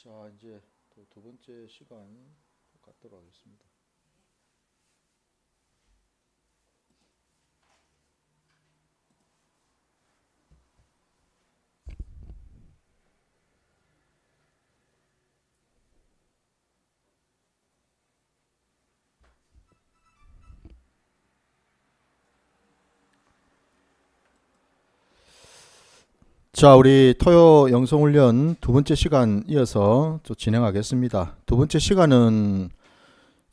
자, 이제 또 두 번째 시간 갖도록 하겠습니다. 자, 우리 토요 영성훈련 두 번째 시간 이어서 또 진행하겠습니다. 두 번째 시간은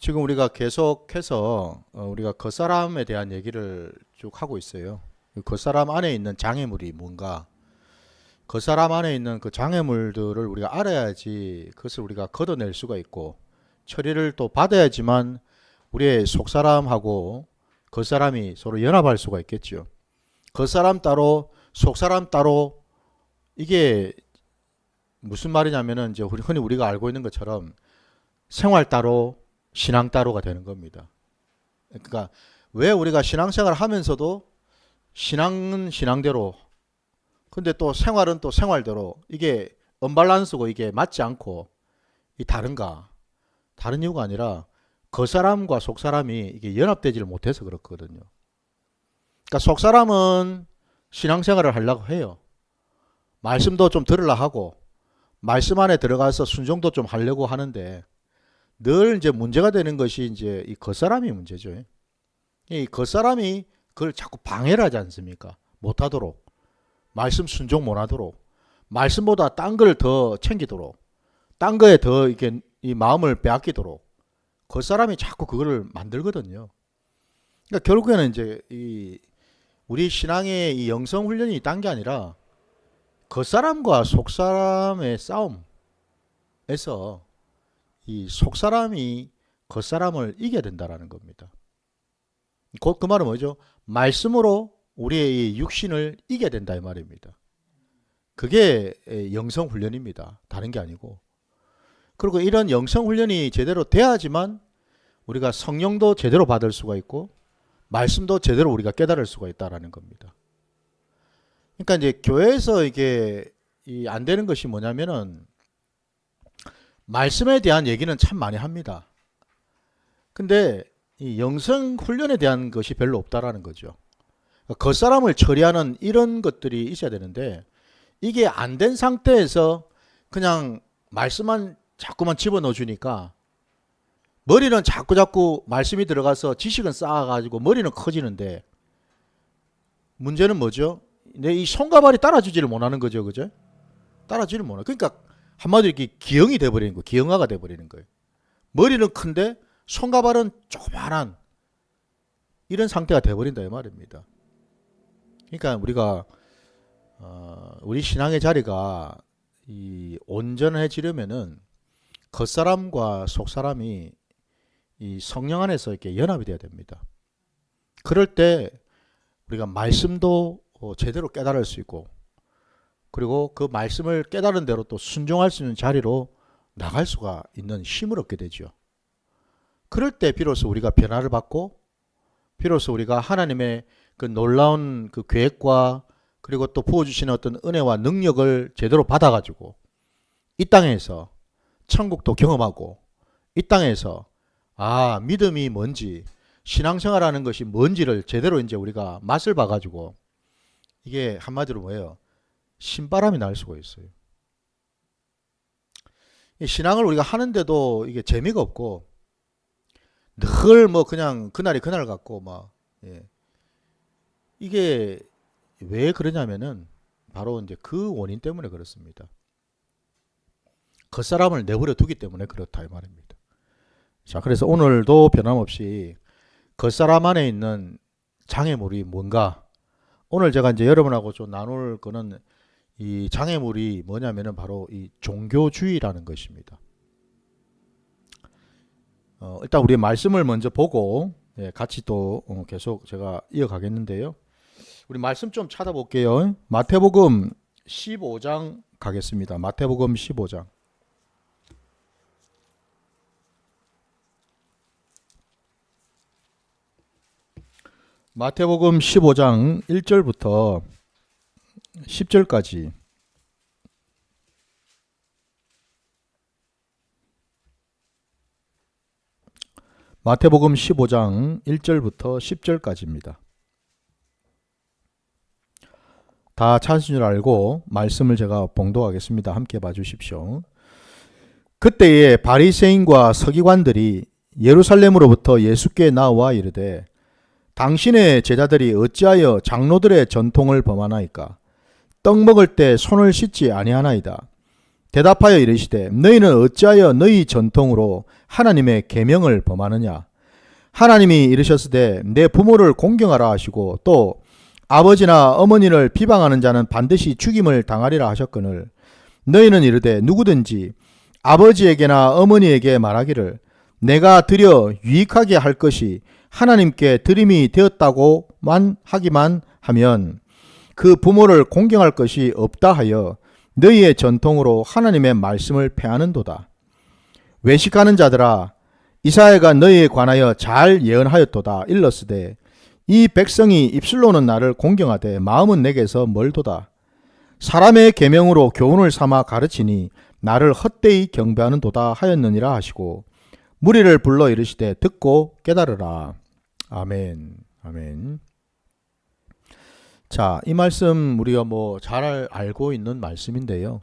지금 우리가 계속해서 우리가 겉사람에 대한 얘기를 쭉 하고 있어요. 겉사람 안에 있는 장애물이 뭔가, 겉사람 안에 있는 그 장애물들을 우리가 알아야지 그것을 우리가 걷어낼 수가 있고 처리를 또 받아야지만 우리의 속사람하고 겉사람이 서로 연합할 수가 있겠죠. 겉사람 따로 속사람 따로, 이게 무슨 말이냐면은 이제 흔히 우리가 알고 있는 것처럼 생활 따로 신앙 따로가 되는 겁니다. 그러니까 왜 우리가 신앙생활을 하면서도 신앙은 신앙대로, 근데 또 생활은 또 생활대로, 이게 언밸런스고 이게 맞지 않고 이 다른가? 다른 이유가 아니라 겉사람과 속사람이 이게 연합되지를 못해서 그렇거든요. 그러니까 속사람은 신앙생활을 하려고 해요. 말씀도 좀 들으려 하고 말씀 안에 들어가서 순종도 좀 하려고 하는데 늘 이제 문제가 되는 것이 이제 이 겉사람이 문제죠. 이 겉사람이 그걸 자꾸 방해를 하지 않습니까? 못하도록, 말씀 순종 못하도록, 말씀보다 딴 걸 더 챙기도록, 딴 거에 더 이렇게 이 마음을 빼앗기도록 겉사람이 자꾸 그거를 만들거든요. 그러니까 결국에는 이제 이 우리 신앙의 이 영성 훈련이 딴 게 아니라 겉사람과 속사람의 싸움에서 이 속사람이 겉사람을 이겨야 된다라는 겁니다. 곧 그 말은 뭐죠? 말씀으로 우리의 이 육신을 이겨야 된다 이 말입니다. 그게 영성 훈련입니다. 다른 게 아니고. 그리고 이런 영성 훈련이 제대로 돼야지만 우리가 성령도 제대로 받을 수가 있고 말씀도 제대로 우리가 깨달을 수가 있다라는 겁니다. 그러니까 이제 교회에서 이게 안 되는 것이 뭐냐면은 말씀에 대한 얘기는 참 많이 합니다. 근데 이 영성 훈련에 대한 것이 별로 없다라는 거죠. 겉사람을 처리하는 이런 것들이 있어야 되는데 이게 안 된 상태에서 그냥 말씀만 자꾸만 집어넣어 주니까 머리는 자꾸 말씀이 들어가서 지식은 쌓아가지고 머리는 커지는데 문제는 뭐죠? 내 이 손과 발이 따라주지를 못하는 거죠, 그죠? 따라주지를 못해. 그러니까 한마디로 이렇게 기형이 돼버리는 거예요. 기형아가 돼버리는 거예요. 머리는 큰데 손과 발은 조그만한 이런 상태가 돼버린다 이 말입니다. 그러니까 우리가 우리 신앙의 자리가 이 온전해지려면은 겉사람과 속사람이 이 성령 안에서 이렇게 연합이 돼야 됩니다. 그럴 때 우리가 말씀도 제대로 깨달을 수 있고 그리고 그 말씀을 깨달은 대로 또 순종할 수 있는 자리로 나갈 수가 있는 힘을 얻게 되죠. 그럴 때 비로소 우리가 변화를 받고 비로소 우리가 하나님의 그 놀라운 그 계획과 그리고 또 부어주시는 어떤 은혜와 능력을 제대로 받아가지고 이 땅에서 천국도 경험하고 이 땅에서 믿음이 뭔지 신앙생활하는 것이 뭔지를 제대로 이제 우리가 맛을 봐가지고 이게 한마디로 뭐예요? 신바람이 날 수가 있어요. 이 신앙을 우리가 하는데도 이게 재미가 없고 늘 뭐 그냥 그날이 그날 같고 막 이게 왜 그러냐면은 바로 이제 그 원인 때문에 그렇습니다. 겉사람을 내버려 두기 때문에 그렇다 이 말입니다. 자, 그래서 오늘도 변함없이 겉사람 안에 있는 장애물이 뭔가, 오늘 제가 이제 여러분하고 좀 나눌 거는 이 장애물이 뭐냐면은 바로 이 종교주의라는 것입니다. 일단 우리 말씀을 먼저 보고 같이 또 계속 제가 이어가겠는데요. 우리 말씀 좀 찾아볼게요. 마태복음 15장 가겠습니다. 마태복음 15장. 마태복음 15장 1절부터 10절까지. 마태복음 15장 1절부터 10절까지입니다. 다 찾으신 줄 알고 말씀을 제가 봉독하겠습니다. 함께 봐주십시오. 그때에 바리새인과 서기관들이 예루살렘으로부터 예수께 나와 이르되 당신의 제자들이 어찌하여 장로들의 전통을 범하나이까? 떡 먹을 때 손을 씻지 아니하나이다. 대답하여 이르시되 너희는 어찌하여 너희 전통으로 하나님의 계명을 범하느냐? 하나님이 이르셨으되 내 부모를 공경하라 하시고 또 아버지나 어머니를 비방하는 자는 반드시 죽임을 당하리라 하셨거늘 너희는 이르되 누구든지 아버지에게나 어머니에게 말하기를 내가 드려 유익하게 할 것이 하나님께 드림이 되었다고만 하기만 하면 그 부모를 공경할 것이 없다 하여 너희의 전통으로 하나님의 말씀을 패하는도다. 외식하는 자들아 이사야가 너희에 관하여 잘 예언하였도다. 일렀으되 이 백성이 입술로는 나를 공경하되 마음은 내게서 멀도다. 사람의 계명으로 교훈을 삼아 가르치니 나를 헛되이 경배하는도다 하였느니라 하시고 무리를 불러 이르시되 듣고 깨달으라. 아멘. 아멘. 자, 이 말씀 우리가 잘 알고 있는 말씀인데요.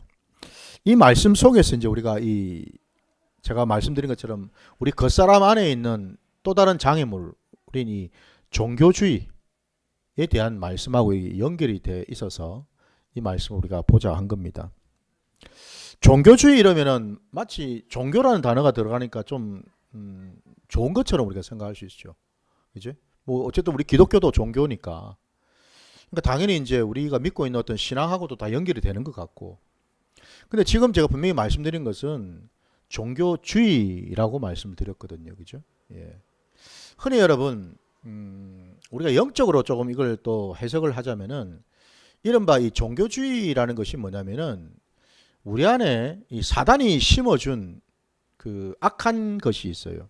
이 말씀 속에서 이제 우리가 제가 말씀드린 것처럼 우리 겉사람 안에 있는 또 다른 장애물인 이 종교주의에 대한 말씀하고 연결이 돼 있어서 이 말씀을 우리가 보자 한 겁니다. 종교주의 이러면은 마치 종교라는 단어가 들어가니까 좀 좋은 것처럼 우리가 생각할 수 있죠. 그죠? 어쨌든 우리 기독교도 종교니까. 그러니까 당연히 이제 우리가 믿고 있는 어떤 신앙하고도 다 연결이 되는 것 같고. 근데 지금 제가 분명히 말씀드린 것은 종교주의라고 말씀을 드렸거든요. 그죠? 예. 흔히 여러분, 우리가 영적으로 조금 이걸 또 해석을 하자면은 이른바 이 종교주의라는 것이 뭐냐면은 우리 안에 이 사단이 심어준 그 악한 것이 있어요.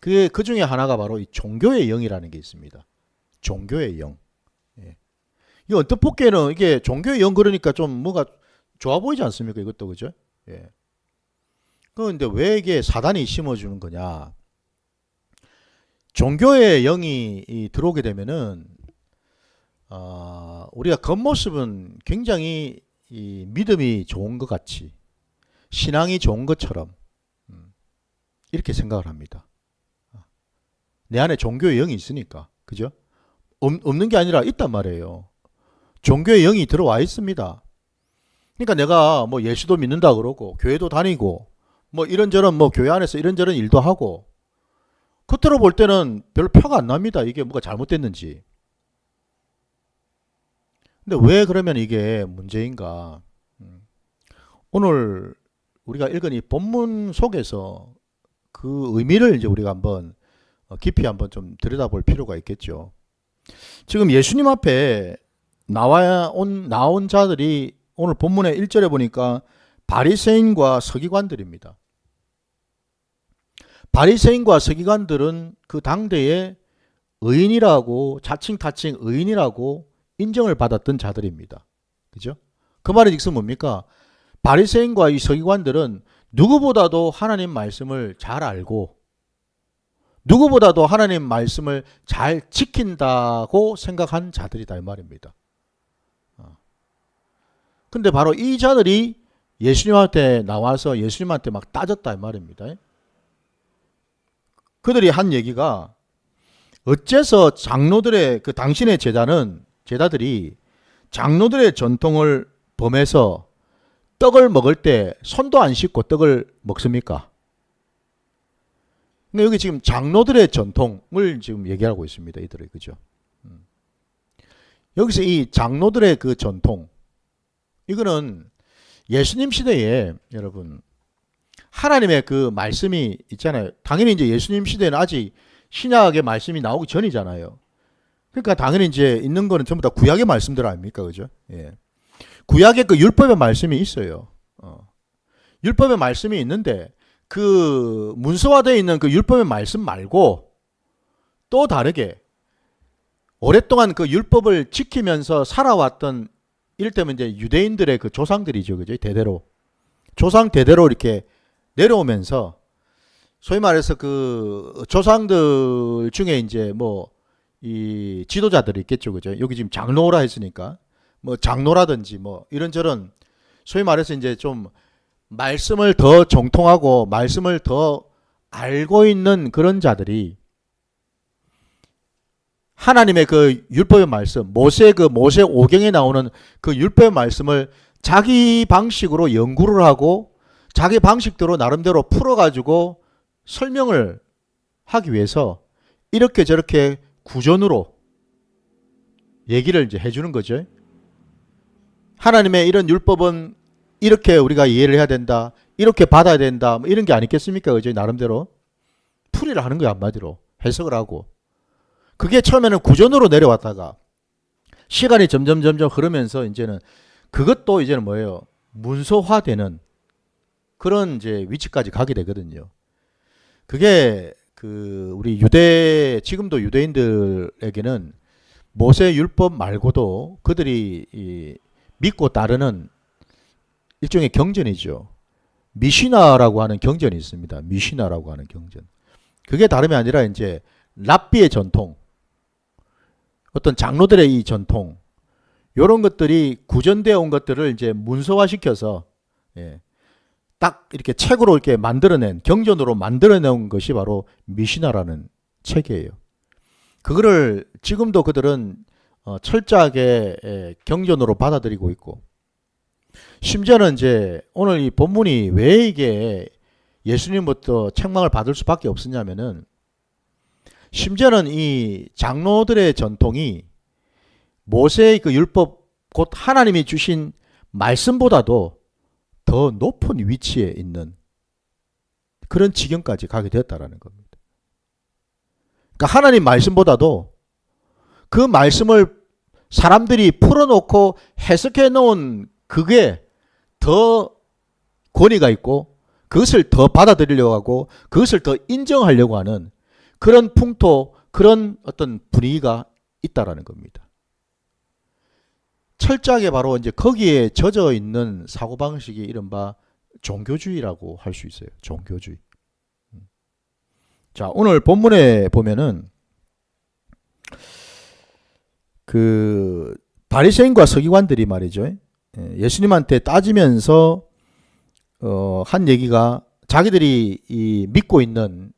그 중에 하나가 바로 이 종교의 영이라는 게 있습니다. 종교의 영. 예. 이 언뜻 보기에는 이게 종교의 영 그러니까 좀 뭔가 좋아 보이지 않습니까? 이것도 그죠? 예. 그런데 왜 이게 사단이 심어주는 거냐? 종교의 영이 들어오게 되면은 우리가 겉모습은 굉장히 이 믿음이 좋은 것 같이 신앙이 좋은 것처럼 이렇게 생각을 합니다. 내 안에 종교의 영이 있으니까 그죠? 없는 게 아니라 있단 말이에요. 종교의 영이 들어와 있습니다. 그러니까 내가 예수도 믿는다 그러고 교회도 다니고 이런저런 교회 안에서 이런저런 일도 하고 겉으로 볼 때는 별로 표가 안 납니다. 이게 뭐가 잘못됐는지. 근데 왜 그러면 이게 문제인가? 오늘 우리가 읽은 이 본문 속에서 그 의미를 이제 우리가 한번 깊이 한번 좀 들여다볼 필요가 있겠죠. 지금 예수님 앞에 나온 자들이 오늘 본문의 1절에 보니까 바리새인과 서기관들입니다. 바리새인과 서기관들은 그 당대에 의인이라고 자칭 타칭 의인이라고 인정을 받았던 자들입니다. 그죠? 그 말의 뜻은 뭡니까? 바리새인과 이 서기관들은 누구보다도 하나님 말씀을 잘 알고 누구보다도 하나님 말씀을 잘 지킨다고 생각한 자들이다 이 말입니다. 근데 바로 이 자들이 예수님한테 나와서 예수님한테 막 따졌다 이 말입니다. 그들이 한 얘기가 어째서 장로들의 그 당신의 제자들이 장로들의 전통을 범해서 떡을 먹을 때 손도 안 씻고 떡을 먹습니까? 근데 여기 지금 장로들의 전통을 지금 얘기하고 있습니다. 이들이 그죠? 여기서 이 장로들의 그 전통 이거는 예수님 시대에 여러분 하나님의 그 말씀이 있잖아요. 당연히 이제 예수님 시대는 아직 신약의 말씀이 나오기 전이잖아요. 그러니까 당연히 이제 있는 거는 전부 다 구약의 말씀들 아닙니까? 그죠? 예. 구약의 그 율법의 말씀이 있어요. 율법의 말씀이 있는데 그 문서화되어 있는 그 율법의 말씀 말고 또 다르게 오랫동안 그 율법을 지키면서 살아왔던 이를테면 이제 유대인들의 그 조상들이죠. 그죠? 조상 대대로 이렇게 내려오면서 소위 말해서 그 조상들 중에 이제 뭐 이 지도자들이 있겠죠, 그죠? 여기 지금 장로라 했으니까 뭐 장로라든지 뭐 이런저런 소위 말해서 이제 좀 말씀을 더 정통하고 말씀을 더 알고 있는 그런 자들이 하나님의 그 율법의 말씀, 모세 오경에 나오는 그 율법의 말씀을 자기 방식으로 연구를 하고 자기 방식대로 나름대로 풀어가지고 설명을 하기 위해서 이렇게 저렇게 구전으로 얘기를 이제 해주는 거죠. 하나님의 이런 율법은 이렇게 우리가 이해를 해야 된다, 이렇게 받아야 된다, 뭐 이런 게 아니겠습니까? 그죠? 나름대로 풀이를 하는 거야, 한마디로 해석을 하고. 그게 처음에는 구전으로 내려왔다가 시간이 점점 흐르면서 이제는 그것도 이제는 뭐예요? 문서화되는 그런 이제 위치까지 가게 되거든요. 그게 그 우리 지금도 유대인들에게는 모세 율법 말고도 그들이 믿고 따르는 일종의 경전이죠. 미시나라고 하는 경전이 있습니다. 미시나라고 하는 경전. 그게 다름이 아니라 이제 랍비의 전통, 어떤 장로들의 이 전통, 이런 것들이 구전되어 온 것들을 이제 문서화시켜서 딱 이렇게 책으로 이렇게 만들어낸, 경전으로 만들어낸 것이 바로 미시나라는 책이에요. 그거를 지금도 그들은 철저하게 경전으로 받아들이고 있고, 심지어는 이제 오늘 이 본문이 왜 이게 예수님부터 책망을 받을 수밖에 없었냐면은, 심지어는 이 장로들의 전통이 모세의 그 율법, 곧 하나님이 주신 말씀보다도 더 높은 위치에 있는 그런 지경까지 가게 되었다라는 겁니다. 그러니까 하나님 말씀보다도 그 말씀을 사람들이 풀어놓고 해석해 놓은 그게 더 권위가 있고 그것을 더 받아들이려고 하고 그것을 더 인정하려고 하는 그런 풍토, 그런 어떤 분위기가 있다라는 겁니다. 철저하게 바로 이제 거기에 젖어 있는 사고방식이 이른바 종교주의라고 할 수 있어요. 종교주의. 자, 오늘 본문에 보면은 그 바리새인과 서기관들이 말이죠. 예수님한테 따지면서 한 얘기가 자기들이 이 믿고 있는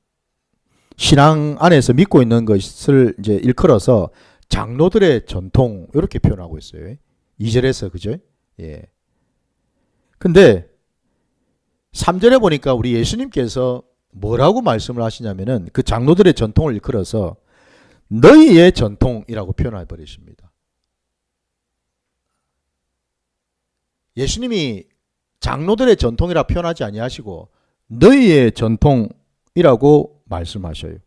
신앙 안에서 믿고 있는 것을 이제 일컬어서 장로들의 전통 이렇게 표현하고 있어요. 2절에서 그죠? 예. 근데 3절에 보니까 우리 예수님께서 뭐라고 말씀을 하시냐면은 그 장로들의 전통을 일컬어서 너희의 전통이라고 표현해 버리십니다. 예수님이 장로들의 전통이라 표현하지 아니하시고 너희의 전통이라고 말씀하셔요.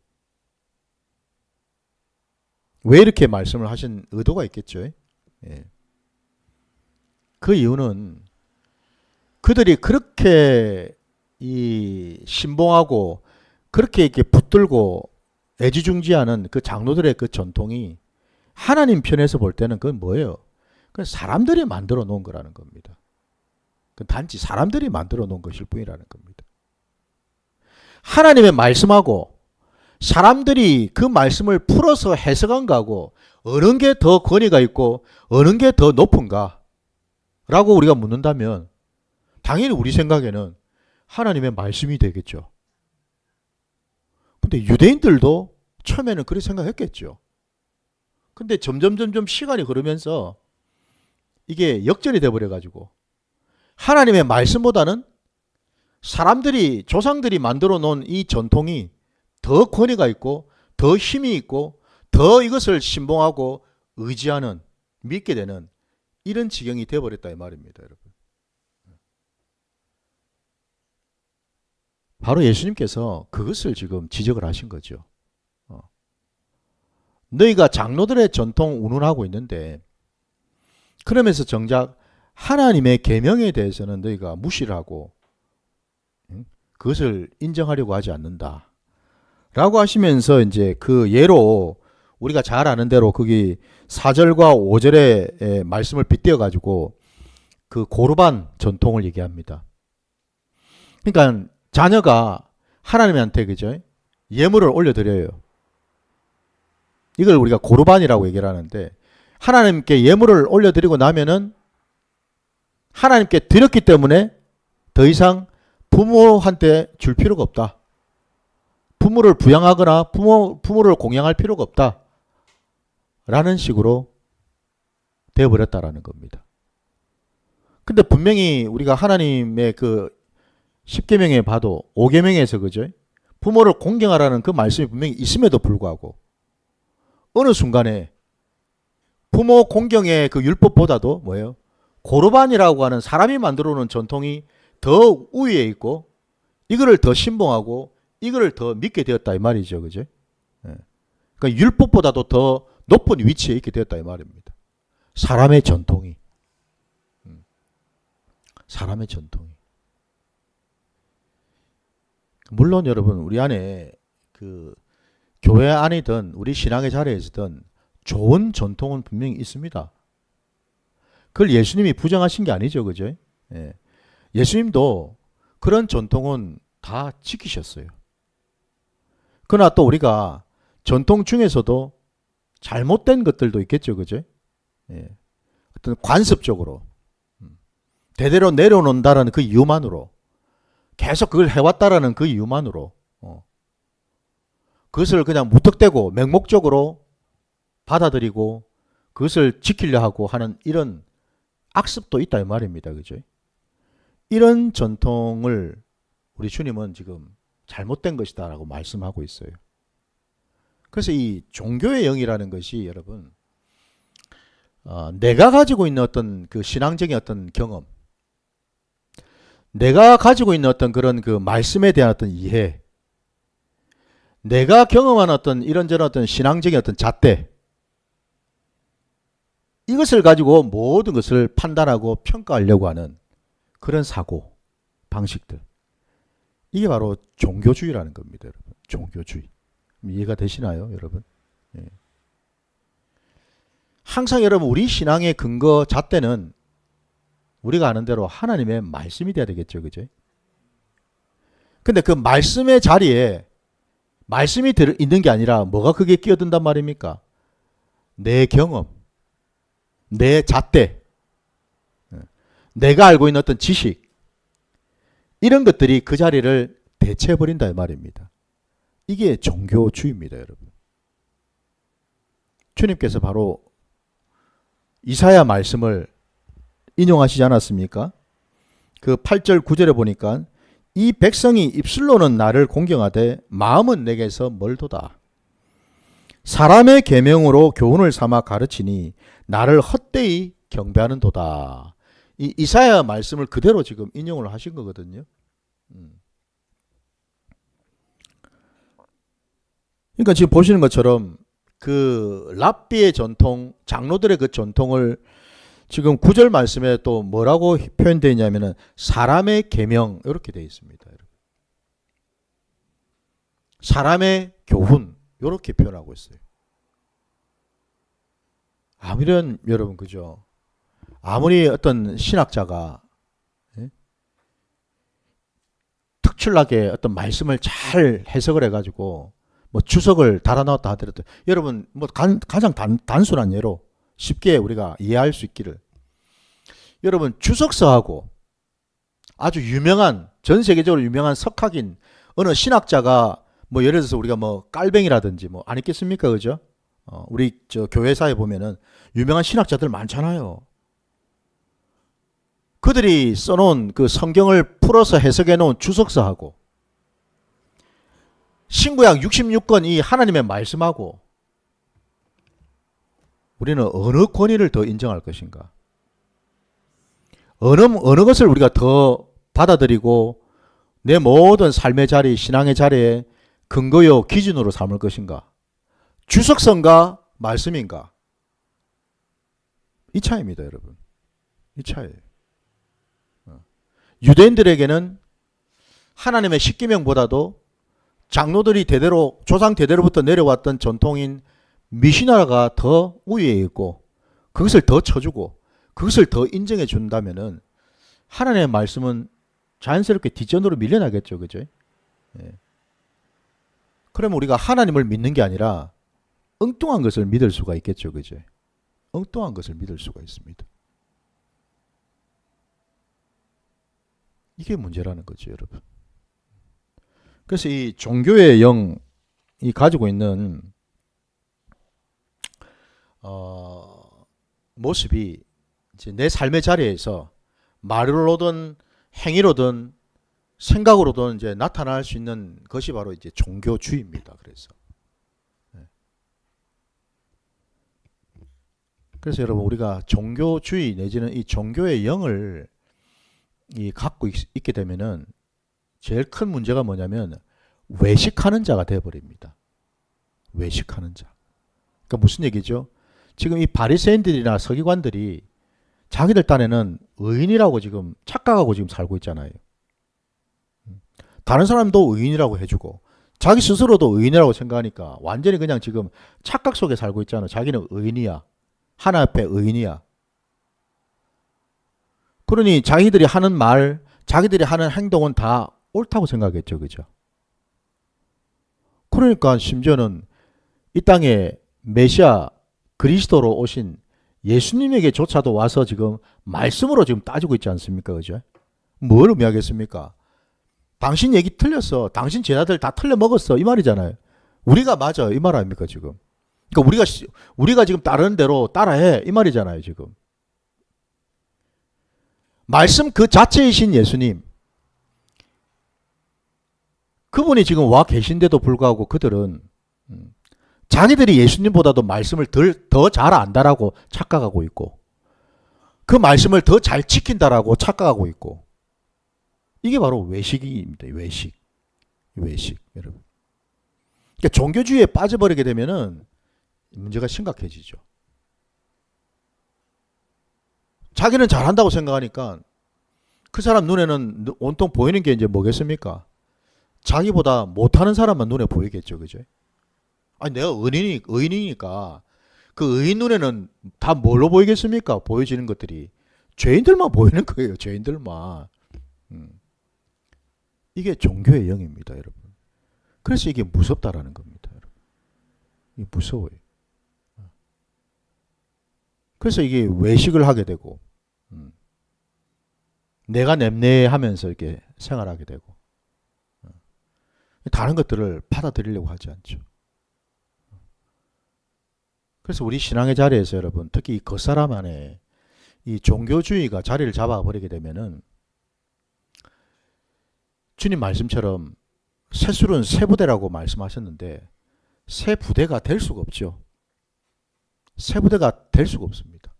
왜 이렇게 말씀을 하신 의도가 있겠죠? 예. 그 이유는 그들이 그렇게 이 신봉하고 그렇게 이렇게 붙들고 애지중지하는 그 장로들의 그 전통이 하나님 편에서 볼 때는 그건 뭐예요? 그건 사람들이 만들어 놓은 거라는 겁니다. 그건 단지 사람들이 만들어 놓은 것일 뿐이라는 겁니다. 하나님의 말씀하고 사람들이 그 말씀을 풀어서 해석한 거하고 어느 게 더 권위가 있고 어느 게 더 높은가 라고 우리가 묻는다면 당연히 우리 생각에는 하나님의 말씀이 되겠죠. 근데 유대인들도 처음에는 그렇게 생각했겠죠. 근데 점점 시간이 흐르면서 이게 역전이 돼버려 가지고 하나님의 말씀보다는 사람들이 조상들이 만들어 놓은 이 전통이 더 권위가 있고 더 힘이 있고 더 이것을 신봉하고 의지하는, 믿게 되는 이런 지경이 되어버렸다 이 말입니다, 여러분. 바로 예수님께서 그것을 지금 지적을 하신 거죠. 너희가 장로들의 전통 운운하고 있는데 그러면서 정작 하나님의 계명에 대해서는 너희가 무시를 하고 그것을 인정하려고 하지 않는다 라고 하시면서 이제 그 예로 우리가 잘 아는 대로 거기 4절과 5절의 말씀을 빗대어 가지고 그 고르반 전통을 얘기합니다. 그러니까 자녀가 하나님한테 그죠? 예물을 올려드려요. 이걸 우리가 고르반이라고 얘기를 하는데 하나님께 예물을 올려드리고 나면은 하나님께 드렸기 때문에 더 이상 부모한테 줄 필요가 없다. 부모를 부양하거나 부모를 공양할 필요가 없다. 라는 식으로 되어버렸다라는 겁니다. 근데 분명히 우리가 하나님의 그 10계명에 봐도 5계명에서 그죠? 부모를 공경하라는 그 말씀이 분명히 있음에도 불구하고 어느 순간에 부모 공경의 그 율법보다도 뭐예요? 고르반이라고 하는 사람이 만들어 놓은 전통이 더 우위에 있고 이거를 더 신봉하고 이거를 더 믿게 되었다 이 말이죠. 그죠? 예. 그러니까 율법보다도 더 높은 위치에 있게 되었다 이 말입니다. 사람의 전통이. 사람의 전통이. 물론 여러분 우리 안에 그 교회 안이든 우리 신앙의 자리에서든 좋은 전통은 분명히 있습니다. 그걸 예수님이 부정하신 게 아니죠. 그죠? 예. 예수님도 그런 전통은 다 지키셨어요. 그러나 또 우리가 전통 중에서도 잘못된 것들도 있겠죠. 그죠? 예. 어떤 관습적으로 대대로 내려놓는다는 그 이유만으로 계속 그걸 해왔다라는 그 이유만으로 그것을 그냥 무턱대고 맹목적으로 받아들이고 그것을 지키려 하고 하는 이런 악습도 있다 이 말입니다. 그죠? 이런 전통을 우리 주님은 지금 잘못된 것이다 라고 말씀하고 있어요. 그래서 이 종교의 영이라는 것이 여러분 내가 가지고 있는 어떤 그 신앙적인 어떤 경험, 내가 가지고 있는 어떤 그런 그 말씀에 대한 어떤 이해, 내가 경험한 어떤 이런저런 어떤 신앙적인 어떤 잣대, 이것을 가지고 모든 것을 판단하고 평가하려고 하는 그런 사고 방식들, 이게 바로 종교주의라는 겁니다. 여러분. 종교주의. 이해가 되시나요 여러분? 예. 항상 여러분 우리 신앙의 근거 잣대는 우리가 아는 대로 하나님의 말씀이 돼야 되겠죠. 그죠? 근데 그 말씀의 자리에 말씀이 있는 게 아니라 뭐가 그게 끼어든단 말입니까? 내 경험, 내 잣대, 내가 알고 있는 어떤 지식, 이런 것들이 그 자리를 대체해버린다 이 말입니다. 이게 종교주의입니다. 여러분. 주님께서 바로 이사야 말씀을 인용하시지 않았습니까? 그 8절 9절에 보니까 이 백성이 입술로는 나를 공경하되 마음은 내게서 멀도다. 사람의 계명으로 교훈을 삼아 가르치니 나를 헛되이 경배하는도다. 이 이사야 말씀을 그대로 지금 인용을 하신 거거든요. 그러니까 지금 보시는 것처럼 그 랍비의 전통, 장로들의 그 전통을 지금 9절 말씀에 또 뭐라고 표현되어 있냐면은 사람의 계명 이렇게 되어 있습니다. 사람의 교훈 이렇게 표현하고 있어요. 아무런 여러분 그죠? 아무리 어떤 신학자가 특출나게 어떤 말씀을 잘 해석을 해가지고 뭐 주석을 달아놨다 하더라도 여러분 뭐 가장 단순한 예로 쉽게 우리가 이해할 수 있기를 여러분 주석서하고 아주 유명한 전 세계적으로 유명한 석학인 어느 신학자가 뭐 예를 들어서 우리가 뭐 깔뱅이라든지 뭐 아니겠습니까 그죠? 우리 저 교회사에 보면은 유명한 신학자들 많잖아요. 그들이 써놓은 그 성경을 풀어서 해석해 놓은 주석서하고 신구약 66권 이 하나님의 말씀하고 우리는 어느 권위를 더 인정할 것인가? 어느 것을 우리가 더 받아들이고 내 모든 삶의 자리, 신앙의 자리에 근거요 기준으로 삼을 것인가? 주석서인가 말씀인가? 이 차이입니다, 여러분. 이 차이예요. 유대인들에게는 하나님의 십계명보다도 장로들이 대대로 조상 대대로부터 내려왔던 전통인 미시나가 더 우위에 있고 그것을 더 쳐주고 그것을 더 인정해 준다면은 하나님의 말씀은 자연스럽게 뒷전으로 밀려나겠죠, 그죠? 예. 그러면 우리가 하나님을 믿는 게 아니라 엉뚱한 것을 믿을 수가 있겠죠. 그죠? 엉뚱한 것을 믿을 수가 있습니다. 이게 문제라는 거죠, 여러분. 그래서 이 종교의 영이 가지고 있는 모습이 이제 내 삶의 자리에서 말로든 행위로든 생각으로든 이제 나타날 수 있는 것이 바로 이제 종교주의입니다. 그래서 여러분, 우리가 종교주의 내지는 이 종교의 영을 갖고 있게 되면은 제일 큰 문제가 뭐냐면 외식하는 자가 되어버립니다. 외식하는 자. 그러니까 무슨 얘기죠? 지금 이 바리새인들이나 서기관들이 자기들 딴에는 의인이라고 지금 착각하고 지금 살고 있잖아요. 다른 사람도 의인이라고 해주고 자기 스스로도 의인이라고 생각하니까 완전히 그냥 지금 착각 속에 살고 있잖아. 자기는 의인이야. 하나 앞에 의인이야. 그러니 자기들이 하는 말, 자기들이 하는 행동은 다 옳다고 생각했죠. 그죠? 그러니까 심지어는 이 땅에 메시아 그리스도로 오신 예수님에게조차도 와서 지금 말씀으로 지금 따지고 있지 않습니까? 그죠? 뭘 의미하겠습니까? 당신 얘기 틀렸어. 당신 제자들 다 틀려 먹었어. 이 말이잖아요. 우리가 맞아. 이 말 아닙니까, 지금? 그러니까 우리가 지금 따르는 대로 따라해. 이 말이잖아요, 지금. 말씀 그 자체이신 예수님. 그분이 지금 와 계신데도 불구하고 그들은 자기들이 예수님보다도 말씀을 더 잘 안다라고 착각하고 있고 그 말씀을 더 잘 지킨다라고 착각하고 있고 이게 바로 외식입니다. 외식, 여러분. 그러니까 종교주의에 빠져버리게 되면은 문제가 심각해지죠. 자기는 잘한다고 생각하니까 그 사람 눈에는 온통 보이는 게 이제 뭐겠습니까? 자기보다 못하는 사람만 눈에 보이겠죠, 그죠? 아니 내가 의인이니까 그 의인 눈에는 다 뭘로 보이겠습니까? 보여지는 것들이 죄인들만 보이는 거예요, 죄인들만. 이게 종교의 영입니다, 여러분. 그래서 이게 무섭다라는 겁니다, 여러분. 이게 무서워요. 그래서 이게 외식을 하게 되고, 내가 냄내하면서 이렇게 생활하게 되고, 다른 것들을 받아들이려고 하지 않죠. 그래서 우리 신앙의 자리에서 여러분, 특히 이 겉사람 안에 이 종교주의가 자리를 잡아버리게 되면은 주님 말씀처럼 셋술은 세 부대라고 말씀하셨는데 세 부대가 될 수가 없죠. 세 부대가 될 수가 없습니다.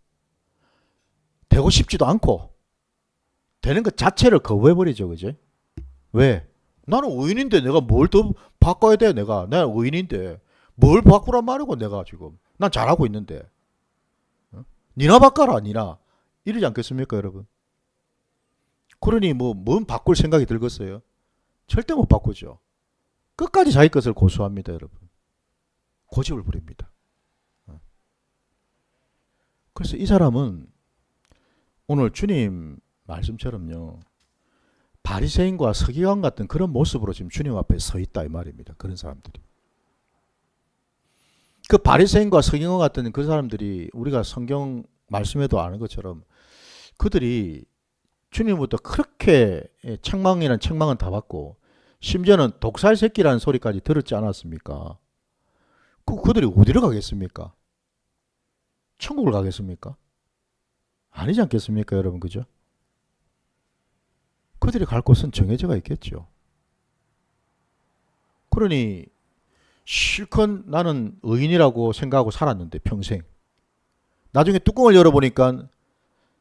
되고 싶지도 않고 되는 것 자체를 거부해버리죠. 그죠? 왜? 나는 의인인데 내가 뭘 더 바꿔야 돼? 내가 의인인데 뭘 바꾸란 말이고 내가 지금 난 잘하고 있는데 니나 바꿔라 니나 이러지 않겠습니까 여러분? 그러니 뭔 바꿀 생각이 들겠어요? 절대 못 바꾸죠. 끝까지 자기 것을 고수합니다 여러분. 고집을 부립니다. 그래서 이 사람은 오늘 주님 말씀처럼요 바리새인과 서기관 같은 그런 모습으로 지금 주님 앞에 서 있다 이 말입니다. 그런 사람들이. 그 바리새인과 서기관 같은 그 사람들이 우리가 성경 말씀에도 아는 것처럼 그들이 주님부터 그렇게 책망이라는 책망은 다 받고 심지어는 독살 새끼라는 소리까지 들었지 않았습니까? 그들이 어디로 가겠습니까? 천국을 가겠습니까? 아니지 않겠습니까 여러분, 그죠? 그들이 갈 곳은 정해져 있겠죠. 그러니 실컷 나는 의인이라고 생각하고 살았는데 평생 나중에 뚜껑을 열어보니까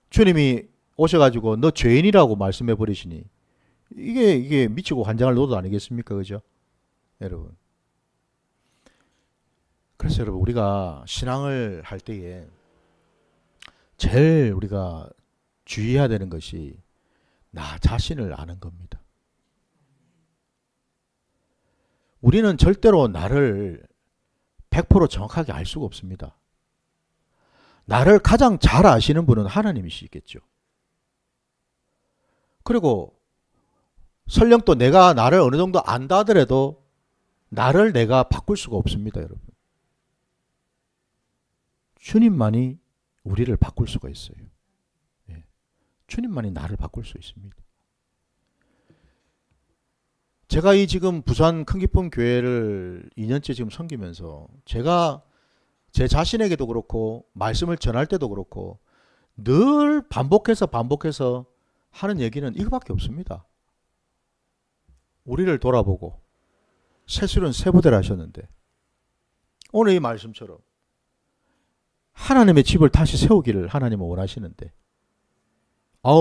주님이 오셔가지고 너 죄인이라고 말씀해 버리시니 이게 미치고 환장할 노릇 아니겠습니까? 그죠? 여러분. 그래서 여러분 우리가 신앙을 할 때에 제일 우리가 주의해야 되는 것이 나 자신을 아는 겁니다. 우리는 절대로 나를 100% 정확하게 알 수가 없습니다. 나를 가장 잘 아시는 분은 하나님이시겠죠. 그리고 설령 또 내가 나를 어느 정도 안다 하더라도 나를 내가 바꿀 수가 없습니다, 여러분. 주님만이 우리를 바꿀 수가 있어요. 예. 주님만이 나를 바꿀 수 있습니다. 제가 이 지금 부산 큰 기쁨 교회를 2년째 지금 섬기면서 제가 제 자신에게도 그렇고 말씀을 전할 때도 그렇고 늘 반복해서 하는 얘기는 이거밖에 없습니다. 우리를 돌아보고 세술은 세부대를 하셨는데 오늘 이 말씀처럼 하나님의 집을 다시 세우기를 하나님은 원하시는데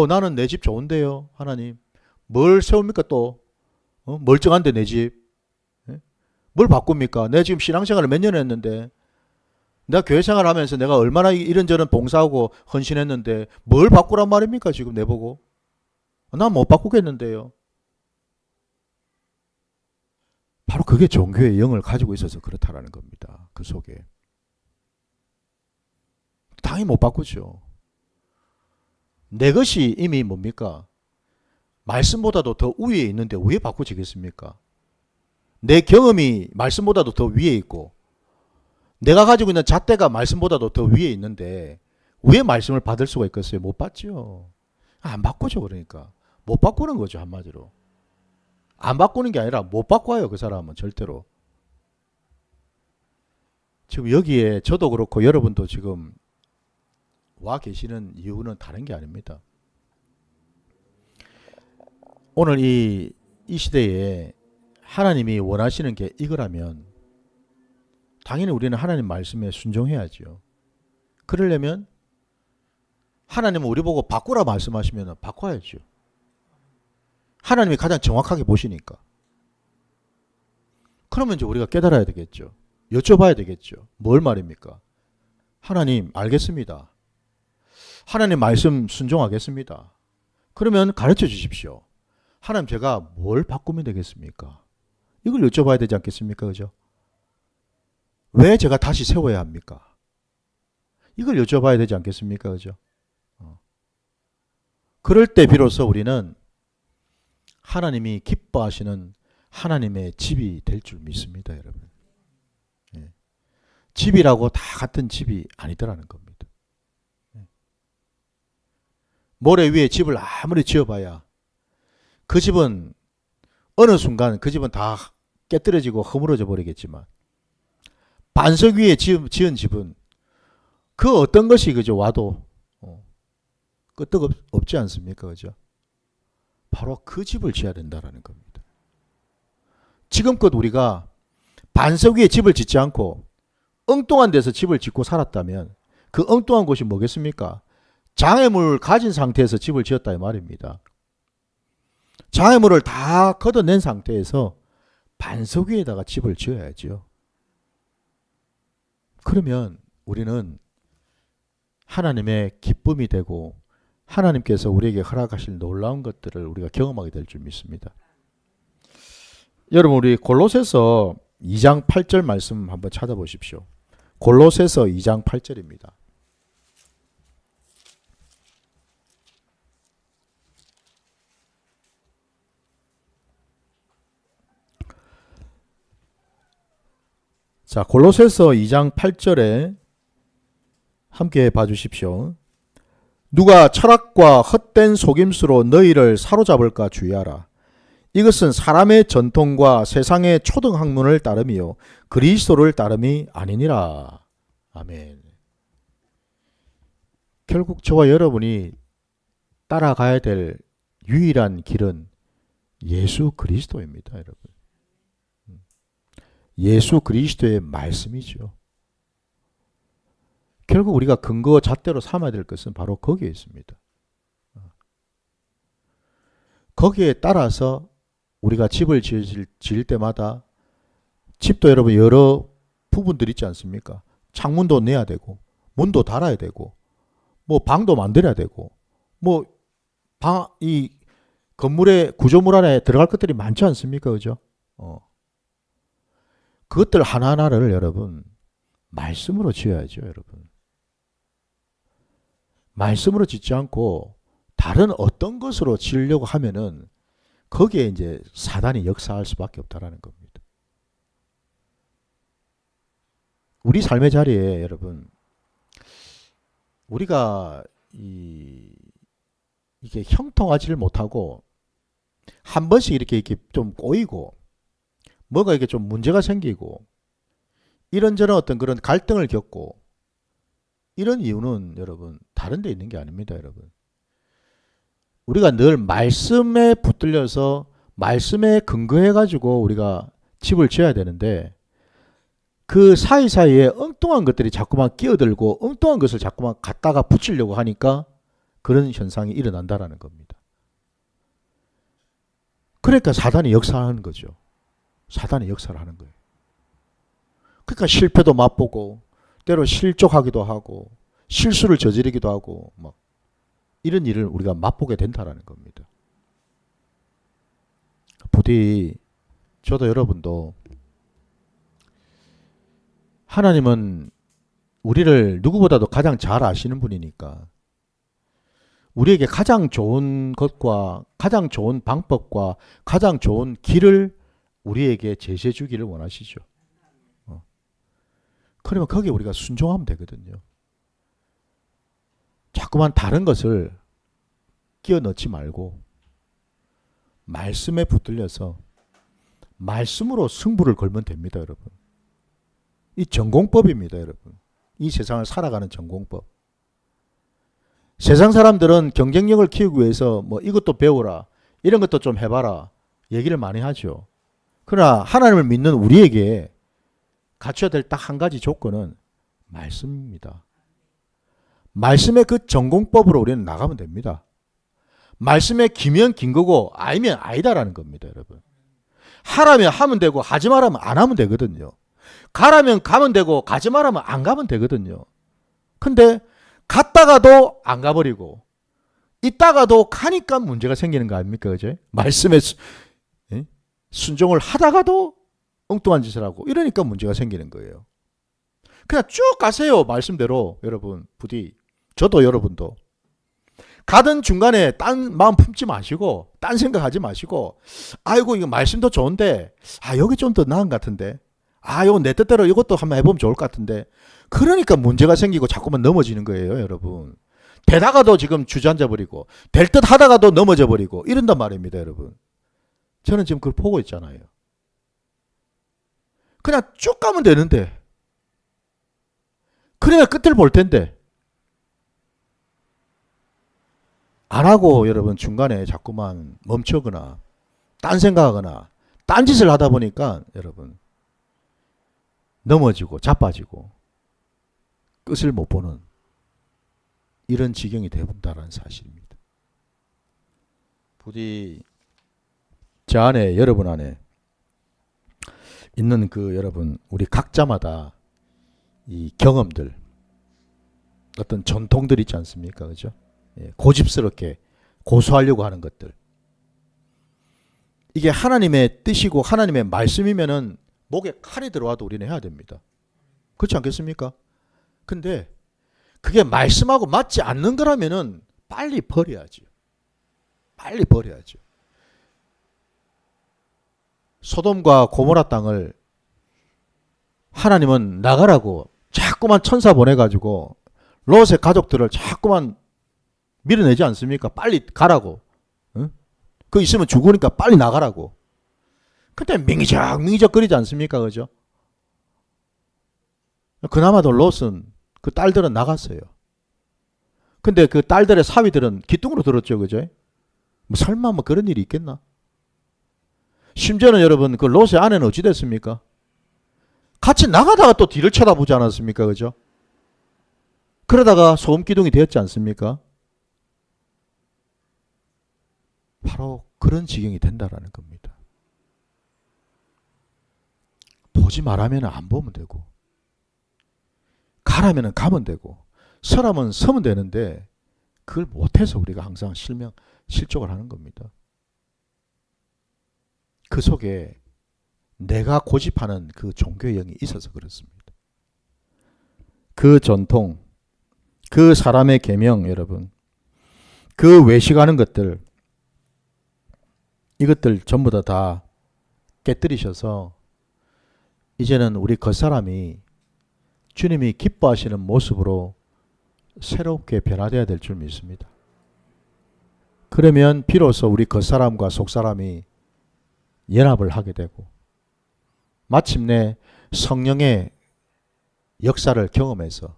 나는 내 집 좋은데요. 하나님 뭘 세웁니까 또? 멀쩡한데 내 집. 뭘 바꿉니까? 내 지금 신앙생활을 몇 년 했는데 내가 교회생활 하면서 내가 얼마나 이런저런 봉사하고 헌신했는데 뭘 바꾸란 말입니까? 지금 내보고. 난 못 바꾸겠는데요. 바로 그게 종교의 영을 가지고 있어서 그렇다라는 겁니다. 그 속에. 당연히 못 바꾸죠. 내 것이 이미 뭡니까? 말씀보다도 더 위에 있는데 왜 바꾸지겠습니까? 내 경험이 말씀보다도 더 위에 있고 내가 가지고 있는 잣대가 말씀보다도 더 위에 있는데 왜 말씀을 받을 수가 있겠어요? 못 받죠. 안 바꾸죠. 그러니까 못 바꾸는 거죠. 한마디로. 안 바꾸는 게 아니라 못 바꿔요. 그 사람은 절대로. 지금 여기에 저도 그렇고 여러분도 지금 와 계시는 이유는 다른 게 아닙니다. 오늘 이 시대에 하나님이 원하시는 게 이거라면 당연히 우리는 하나님 말씀에 순종해야죠. 그러려면 하나님은 우리 보고 바꾸라 말씀하시면 바꿔야죠. 하나님이 가장 정확하게 보시니까. 그러면 이제 우리가 깨달아야 되겠죠. 여쭤봐야 되겠죠. 뭘 말입니까? 하나님 알겠습니다. 하나님 말씀 순종하겠습니다. 그러면 가르쳐 주십시오. 하나님 제가 뭘 바꾸면 되겠습니까? 이걸 여쭤봐야 되지 않겠습니까? 그죠? 왜 제가 다시 세워야 합니까? 이걸 여쭤봐야 되지 않겠습니까? 그죠? 그럴 때 비로소 우리는 하나님이 기뻐하시는 하나님의 집이 될 줄 믿습니다, 여러분. 예. 집이라고 다 같은 집이 아니더라는 겁니다. 예. 모래 위에 집을 아무리 지어봐야 그 집은 어느 순간 그 집은 다 깨뜨려지고 허물어져 버리겠지만 반석 위에 지은 집은 그 어떤 것이 그저 와도 끄떡 없지 않습니까? 그죠? 바로 그 집을 지어야 된다라는 겁니다. 지금껏 우리가 반석 위에 집을 짓지 않고 엉뚱한 데서 집을 짓고 살았다면 그 엉뚱한 곳이 뭐겠습니까? 장애물을 가진 상태에서 집을 지었다 이 말입니다. 장애물을 다 걷어낸 상태에서 반석 위에다가 집을 지어야죠. 그러면 우리는 하나님의 기쁨이 되고 하나님께서 우리에게 허락하실 놀라운 것들을 우리가 경험하게 될 줄 믿습니다. 여러분 우리 골로새서 2장 8절 말씀 한번 찾아보십시오. 골로새서 2장 8절입니다. 자, 골로새서 2장 8절에 함께 봐주십시오. 누가 철학과 헛된 속임수로 너희를 사로잡을까 주의하라. 이것은 사람의 전통과 세상의 초등학문을 따름이요 그리스도를 따름이 아니니라. 아멘. 결국 저와 여러분이 따라가야 될 유일한 길은 예수 그리스도입니다, 여러분. 예수 그리스도의 말씀이죠. 결국 우리가 근거 잣대로 삼아야 될 것은 바로 거기에 있습니다. 거기에 따라서 우리가 집을 지을 때마다 집도 여러분 여러 부분들 있지 않습니까? 창문도 내야 되고 문도 달아야 되고 뭐 방도 만들어야 되고 뭐 이 건물의 구조물 안에 들어갈 것들이 많지 않습니까? 그죠? 그것들 하나하나를 여러분 말씀으로 지어야죠, 여러분. 말씀으로 짓지 않고 다른 어떤 것으로 지으려고 하면은 거기에 이제 사단이 역사할 수밖에 없다라는 겁니다. 우리 삶의 자리에 여러분 우리가 이게 형통하지를 못하고 한 번씩 이렇게 좀 꼬이고 뭐가 이게 좀 문제가 생기고 이런저런 어떤 그런 갈등을 겪고 이런 이유는 여러분 다른 데 있는 게 아닙니다. 여러분 우리가 늘 말씀에 붙들려서 말씀에 근거해 가지고 우리가 집을 지어야 되는데 그 사이사이에 엉뚱한 것들이 자꾸만 끼어들고 엉뚱한 것을 자꾸만 갖다가 붙이려고 하니까 그런 현상이 일어난다라는 겁니다. 그러니까 사단이 역사하는 거죠. 사단이 역사를 하는 거예요. 그러니까 실패도 맛보고 때로 실족하기도 하고 실수를 저지르기도 하고 막 이런 일을 우리가 맛보게 된다라는 겁니다. 부디 저도 여러분도 하나님은 우리를 누구보다도 가장 잘 아시는 분이니까 우리에게 가장 좋은 것과 가장 좋은 방법과 가장 좋은 길을 우리에게 제시해 주기를 원하시죠. 그러면 거기에 우리가 순종하면 되거든요. 자꾸만 다른 것을 끼워 넣지 말고 말씀에 붙들려서 말씀으로 승부를 걸면 됩니다, 여러분. 이 전공법입니다, 여러분. 이 세상을 살아가는 전공법. 세상 사람들은 경쟁력을 키우기 위해서 뭐 이것도 배우라, 이런 것도 좀 해봐라 얘기를 많이 하죠. 그러나 하나님을 믿는 우리에게 갖춰야 될 딱 한 가지 조건은 말씀입니다. 말씀의 그 전공법으로 우리는 나가면 됩니다. 말씀에 기면 긴 거고 아니면 아니다라는 겁니다, 여러분. 하라면 하면 되고 하지 말라면 안 하면 되거든요. 가라면 가면 되고 가지 말라면 안 가면 되거든요. 근데 갔다가도 안 가버리고 있다가도 가니까 문제가 생기는 거 아닙니까? 그죠? 말씀에 순종을 하다가도 엉뚱한 짓을 하고 이러니까 문제가 생기는 거예요. 그냥 쭉 가세요. 말씀대로 여러분 부디 저도 여러분도 가든 중간에 딴 마음 품지 마시고 딴 생각하지 마시고 아이고 이거 말씀도 좋은데 여기 좀 더 나은 것 같은데 이거 내 뜻대로 이것도 한번 해보면 좋을 것 같은데 그러니까 문제가 생기고 자꾸만 넘어지는 거예요, 여러분. 되다가도 지금 주저앉아 버리고 될 듯 하다가도 넘어져 버리고 이런단 말입니다, 여러분. 저는 지금 그걸 보고 있잖아요. 그냥 쭉 가면 되는데 그래야 끝을 볼 텐데 안 하고 여러분 중간에 자꾸만 멈추거나 딴 생각하거나 딴 짓을 하다 보니까 여러분 넘어지고 자빠지고 끝을 못 보는 이런 지경이 되어본다는 사실입니다. 부디 저 안에 여러분 안에 있는 그 여러분 우리 각자마다 이 경험들 어떤 전통들 있지 않습니까? 그죠? 고집스럽게 고수하려고 하는 것들 이게 하나님의 뜻이고 하나님의 말씀이면은 목에 칼이 들어와도 우리는 해야 됩니다. 그렇지 않겠습니까? 근데 그게 말씀하고 맞지 않는 거라면은 빨리 버려야죠. 빨리 버려야죠. 소돔과 고모라 땅을 하나님은 나가라고 자꾸만 천사 보내가지고 롯의 가족들을 자꾸만 밀어내지 않습니까? 빨리 가라고. 응? 그 있으면 죽으니까 빨리 나가라고. 근데 밍기적 거리지 않습니까? 그죠? 그나마도 롯은 그 딸들은 나갔어요. 근데 그 딸들의 사위들은 기둥으로 들었죠. 그죠? 뭐 설마 뭐 그런 일이 있겠나? 심지어는 여러분 그 롯의 아내는 어찌 됐습니까? 같이 나가다가 또 뒤를 쳐다보지 않았습니까? 그죠? 그러다가 소음기둥이 되었지 않습니까? 바로 그런 지경이 된다라는 겁니다. 보지 말라면 안 보면 되고 가라면 가면 되고 서라면 서면 되는데 그걸 못해서 우리가 항상 실족을 하는 겁니다. 그 속에 내가 고집하는 그 종교의 영이 있어서 그렇습니다. 그 전통, 그 사람의 계명 여러분, 그 외식하는 것들 이것들 전부 다 깨뜨리셔서 이제는 우리 겉사람이 주님이 기뻐하시는 모습으로 새롭게 변화되어야 될 줄 믿습니다. 그러면 비로소 우리 겉사람과 속사람이 연합을 하게 되고 마침내 성령의 역사를 경험해서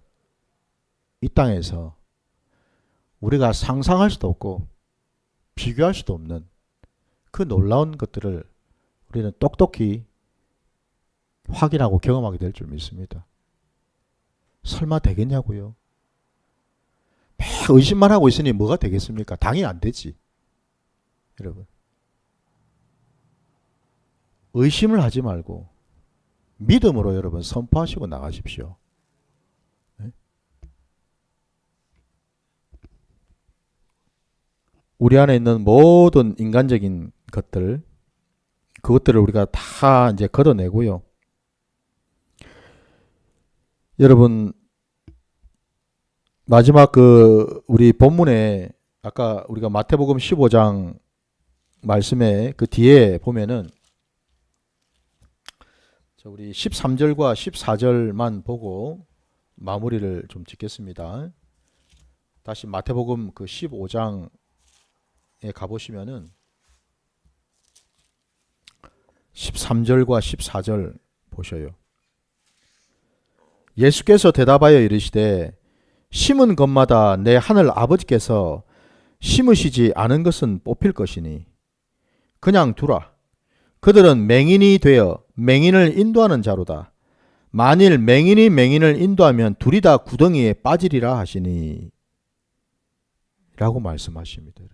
이 땅에서 우리가 상상할 수도 없고 비교할 수도 없는 그 놀라운 것들을 우리는 똑똑히 확인하고 경험하게 될 줄 믿습니다. 설마 되겠냐고요? 매 의심만 하고 있으니 뭐가 되겠습니까? 당연히 안 되지. 여러분, 의심을 하지 말고 믿음으로 여러분 선포하시고 나가십시오. 네? 우리 안에 있는 모든 인간적인 것들, 그것들을 우리가 다 이제 걷어내고요. 여러분, 마지막 우리 본문에 아까 우리가 마태복음 15장 말씀에 그 뒤에 보면은 우리 13절과 14절만 보고 마무리를 좀 짓겠습니다. 다시 마태복음 그 15장에 가보시면은 13절과 14절 보셔요. 예수께서 대답하여 이르시되 심은 것마다 내 하늘 아버지께서 심으시지 않은 것은 뽑힐 것이니 그냥 두라. 그들은 맹인이 되어 맹인을 인도하는 자로다. 만일 맹인이 맹인을 인도하면 둘이 다 구덩이에 빠지리라 하시니 라고 말씀하십니다.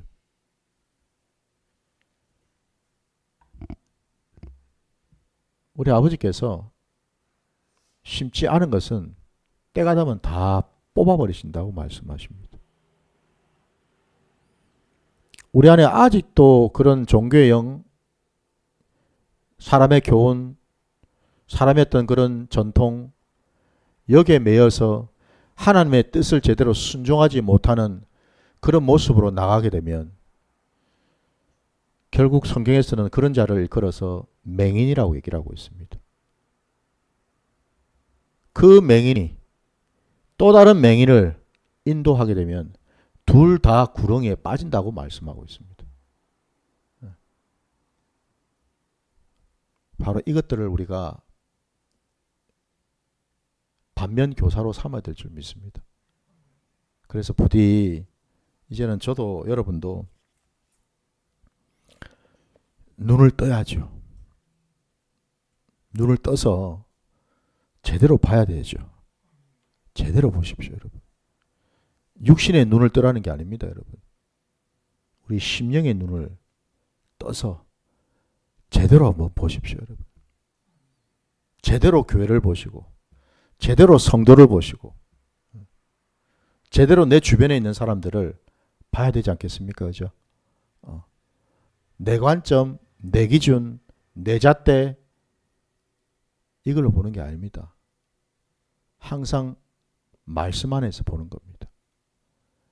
우리 아버지께서 심지 않은 것은 때가 되면 다 뽑아버리신다고 말씀하십니다. 우리 안에 아직도 그런 종교의 영, 사람의 교훈, 사람의 어떤 그런 전통, 여기에 매여서 하나님의 뜻을 제대로 순종하지 못하는 그런 모습으로 나가게 되면 결국 성경에서는 그런 자를 일컬어서 맹인이라고 얘기를 하고 있습니다. 그 맹인이 또 다른 맹인을 인도하게 되면 둘 다 구렁이에 빠진다고 말씀하고 있습니다. 바로 이것들을 우리가 반면 교사로 삼아야 될 줄 믿습니다. 그래서 부디 이제는 저도 여러분도 눈을 떠야죠. 눈을 떠서 제대로 봐야 되죠. 제대로 보십시오, 여러분. 육신의 눈을 떠라는 게 아닙니다, 여러분. 우리 심령의 눈을 떠서 제대로 한번 보십시오, 여러분. 제대로 교회를 보시고, 제대로 성도를 보시고, 제대로 내 주변에 있는 사람들을 봐야 되지 않겠습니까? 그죠? 내 관점, 내 기준, 내 잣대, 이걸로 보는 게 아닙니다. 항상 말씀 안에서 보는 겁니다.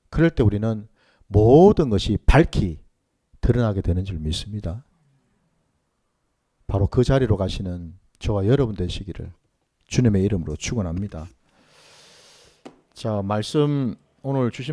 그럴 때 우리는 모든 것이 밝히 드러나게 되는 줄 믿습니다. 바로 그 자리로 가시는 저와 여러분 되시기를 주님의 이름으로 축원합니다. 자, 말씀 오늘 주신